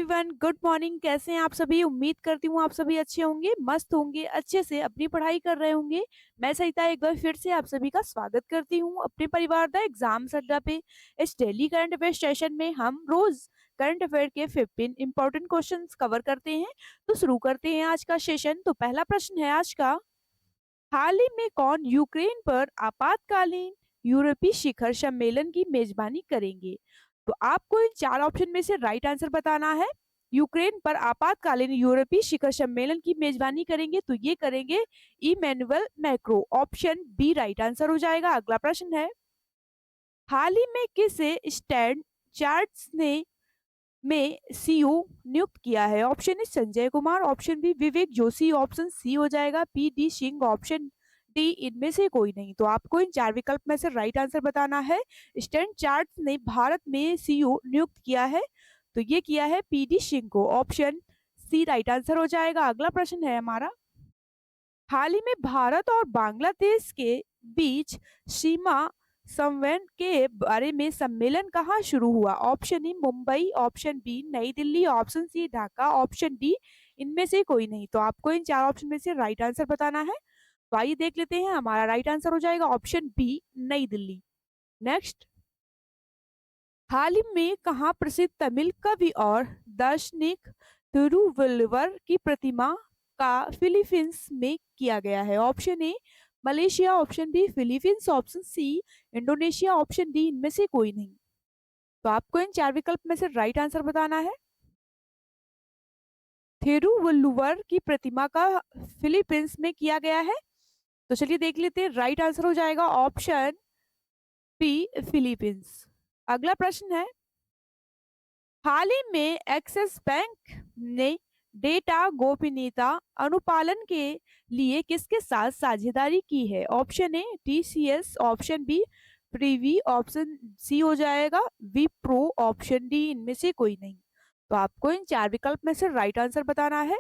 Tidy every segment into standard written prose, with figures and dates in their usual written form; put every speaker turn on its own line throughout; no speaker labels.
Everyone, good morning. कैसे हैं आप सभी? उम्मीद करती हूँ आप सभी अच्छे होंगे, मस्त होंगे, अच्छे से अपनी पढ़ाई कर रहे होंगे। मैं सहिता एक बार फिर से आप सभी का स्वागत करती हूँ अपने परिवार दा एग्जाम अड्डा पे। इस डेली करंट अफेयर सेशन में हम रोज करंट अफेयर के 15 इंपॉर्टेंट क्वेश्चंस कवर करते हैं। तो शुरू करते हैं आज का सेशन। तो पहला प्रश्न है आज का, हाल ही में कौन यूक्रेन पर आपातकालीन यूरोपीय शिखर सम्मेलन की मेजबानी करेंगे? तो आपको इन चार ऑप्शन में से राइट आंसर बताना है। यूक्रेन पर आपातकालीन यूरोपीय शिखर सम्मेलन की मेजबानी करेंगे तो ये करेंगे Emmanuel Macron. Option B right answer हो जाएगा। अगला प्रश्न है, हाल ही में किसे स्टैंड चार्ट्स ने में सीईओ नियुक्त किया है? Option A Sanjay Kumar, option B Vivek Joshi, option C हो जाएगा P D Singh, option D इनमें से कोई नहीं। तो आपको इन चार विकल्प में से राइट आंसर बताना है। स्टैंड चार्ट ने भारत में सीईओ नियुक्त किया है तो ये किया है पी डी सिंह को। ऑप्शन सी राइट आंसर हो जाएगा। अगला प्रश्न है हमारा, हाल ही में भारत और बांग्लादेश के बीच सीमा संवयन के बारे में सम्मेलन कहाँ शुरू हुआ? Option A Mumbai, option B Nai Delhi, option C Dhaka, option D इनमें से कोई नहीं। तो आपको इन चार ऑप्शन में से राइट आंसर बताना है। तो आइए देख लेते हैं। हमारा राइट आंसर हो जाएगा option B Nai Delhi. Next, हाल ही में कहाँ प्रसिद्ध तमिल कवि और दार्शनिक तिरुवल्लुवर की प्रतिमा का फिलीपींस में किया गया है? Option A Malaysia, option B Philippines, option C Indonesia, option D इनमें से कोई नहीं। तो आपको इन चार विकल्प में से राइट आंसर बताना है। थिरुवल्लुवर की प्रतिमा का फिलीपींस में किया गया है। तो चलिए देख लेते हैं। राइट आंसर हो जाएगा ऑप्शन बी फिलीपींस। अगला प्रश्न है, हाल ही में एक्सिस बैंक ने डेटा गोपनीयता अनुपालन के लिए किसके साथ साझेदारी की है? Option A TCS, option B Privy, option C हो जाएगा विप्रो, ऑप्शन डी इनमें से कोई नहीं। तो आपको इन चार विकल्प में से राइट आंसर बताना है।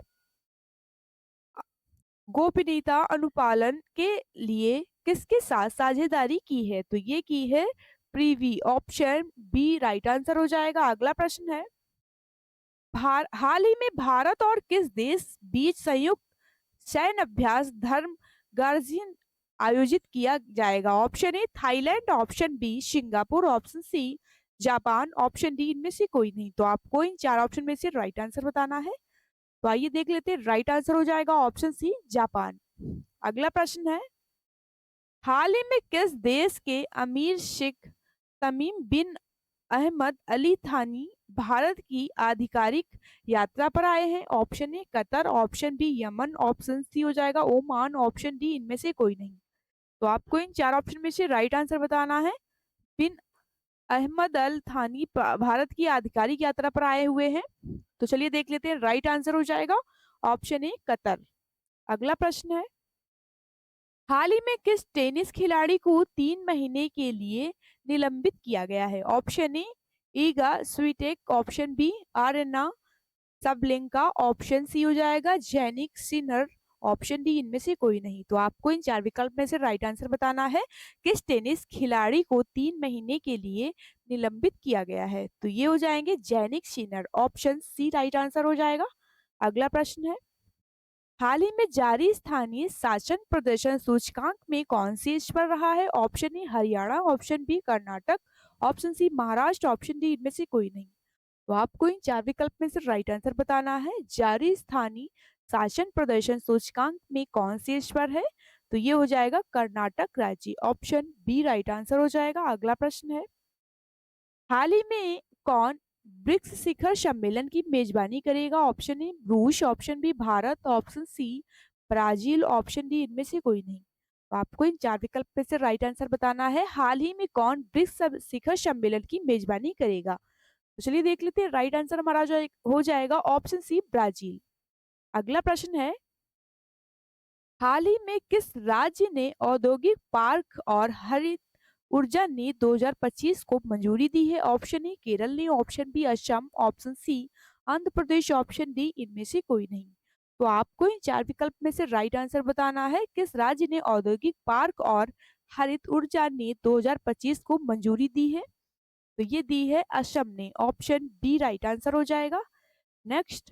गोपनीयता अनुपालन के लिए किसके साथ साझेदारी की है? तो ये की है Privy, option B right answer हो जाएगा। अगला प्रश्न है, हाल ही में भारत और किस देश बीच संयुक्त सैन्य अभ्यास धर्म गार्जियन आयोजित किया जाएगा? Option A Thailand, option B Singapore, option C Japan, option D इनमें से कोई नहीं। तो आपको इन चार ऑप्शन में से राइट आंसर बताना है। तो आइए देख लेते हैं। राइट आंसर हो जाएगा ऑप्शन सी जापान। अगला प्रश्न है, हाल ही में किस देश के अमीर शेख तमीम बिन अहमद अली थानी भारत की आधिकारिक यात्रा पर आए हैं? Option A Qatar, option B Yemen, option C हो जाएगा ओमान, ऑप्शन डी इनमें से कोई नहीं। तो आपको इन चार ऑप्शन में से राइट आंसर बताना है। बिन अहमद अल थानी भारत की आधिकारिक यात्रा पर आए हुए हैं। तो चलिए देख लेते हैं। राइट आंसर हो जाएगा ऑप्शन ए कतर। अगला प्रश्न है, हाल ही में किस टेनिस खिलाड़ी को 3 महीने के लिए निलंबित किया गया है? Option A Iga Swiatek, option B Aryna Sabalenka, option C हो जाएगा जैनिक सिनर, ऑप्शन डी इनमें से कोई नहीं। तो आपको इन चार विकल्प में से राइट आंसर बताना है। किस टेनिस खिलाड़ी को 3 महीने के लिए निलंबित किया गया है? तो ये हो जाएंगे Jannik Sinner, option C right answer हो जाएगा। अगला प्रश्न है, हाल ही में जारी स्थानीय शासन प्रदर्शन सूचकांक में कौन शीर्ष पर रहा है? Option A Haryana, option B Karnataka, option C Maharashtra, option D इनमें से कोई नहीं। तो आपको इन चार विकल्प में से राइट आंसर बताना है। जारी स्थानीय शासन प्रदर्शन सूचकांक में कौन शीर्ष पर है? तो ये हो जाएगा कर्नाटक राज्य, ऑप्शन बी राइट आंसर हो जाएगा। अगला प्रश्न है, हाल ही में कौन ब्रिक्स शिखर सम्मेलन की मेजबानी करेगा? ऑप्शन ए रूस, option B Bharat, option C Brazil, option D इनमें से कोई नहीं। तो आपको इन चार विकल्प में से राइट आंसर बताना है। हाल ही में कौन ब्रिक्स शिखर सम्मेलन की मेजबानी करेगा? तो चलिए देख लेते हैं। राइट आंसर हमारा जो हो जाएगा ऑप्शन सी ब्राजील। अगला प्रश्न है, हाल ही में किस राज्य ने औद्योगिक पार्क और हरित ऊर्जा नीति 2025 को मंजूरी दी है? ऑप्शन ए केरल ने, option B Assam, option C Andhra Pradesh, option D इनमें से कोई नहीं। तो आपको इन चार विकल्प में से राइट आंसर बताना है। किस राज्य ने औद्योगिक पार्क और हरित ऊर्जा नीति 2025 को मंजूरी दी है? तो ये दी है असम ने, ऑप्शन बी राइट आंसर हो जाएगा। नेक्स्ट,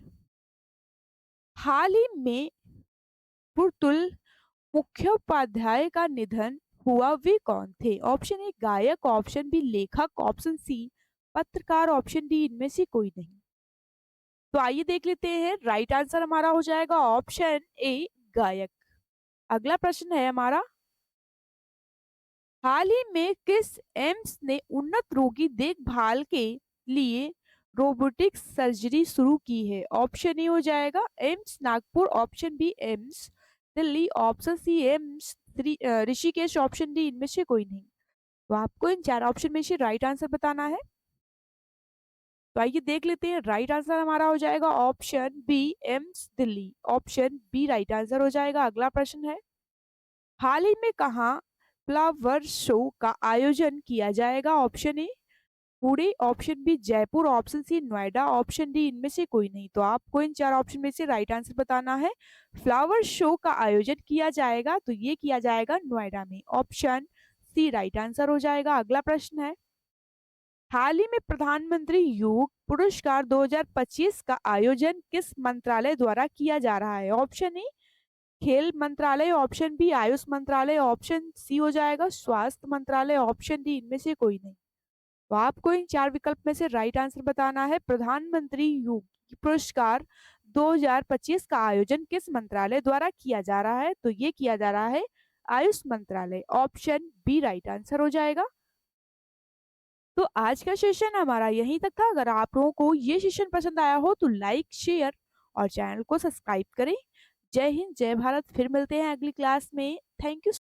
हाल ही में पुतुल मुखोपाध्याय का निधन हुआ, वे कौन थे? ऑप्शन ए गायक, ऑप्शन बी लेखक, ऑप्शन सी पत्रकार, ऑप्शन डी इनमें से कोई नहीं। तो आइए देख लेते हैं, राइट आंसर हमारा हो जाएगा ऑप्शन ए गायक। अगला प्रश्न है हमारा, हाल ही में किस एम्स ने उन्नत रोगी देखभाल के लिए रोबोटिक सर्जरी शुरू की है? ऑप्शन ए हो जाएगा AIIMS Nagpur, option B AIIMS Delhi, option C AIIMS Rishikesh, option D इनमें से कोई नहीं। तो आपको इन चार ऑप्शन में से राइट आंसर बताना है। तो आइए देख लेते हैं, राइट आंसर हमारा हो जाएगा option B AIIMS Delhi, option B right answer हो जाएगा। अगला प्रश्न है, हाल ही में कहाँ फ्लावर शो का आयोजन किया जाएगा? Option A Pune, option B Jaipur, option C Noida, option D इनमें से कोई नहीं। तो आपको इन चार ऑप्शन में से राइट आंसर बताना है। फ्लावर शो का आयोजन किया जाएगा, तो ये किया जाएगा नोएडा में, ऑप्शन सी राइट आंसर हो जाएगा। अगला प्रश्न है, हाल ही में प्रधानमंत्री युग पुरस्कार 2025 का आयोजन किस मंत्रालय द्वारा किया जा रहा है? ऑप्शन ए खेल मंत्रालय, ऑप्शन बी आयुष मंत्रालय, ऑप्शन सी हो जाएगा स्वास्थ्य मंत्रालय, ऑप्शन डी इनमें से कोई नहीं। तो आपको इन चार विकल्प में से राइट आंसर बताना है। प्रधानमंत्री युग पुरस्कार 2025 का आयोजन किस मंत्रालय द्वारा किया जा रहा है? तो ये किया जा रहा है आयुष मंत्रालय, ऑप्शन बी राइट आंसर हो जाएगा। तो आज का सेशन हमारा यहीं तक था। अगर आप लोगों को ये सेशन पसंद आया हो तो लाइक, शेयर और चैनल को सब्सक्राइब करें। जय हिंद, जय भारत। फिर मिलते हैं अगली क्लास में। Thank you.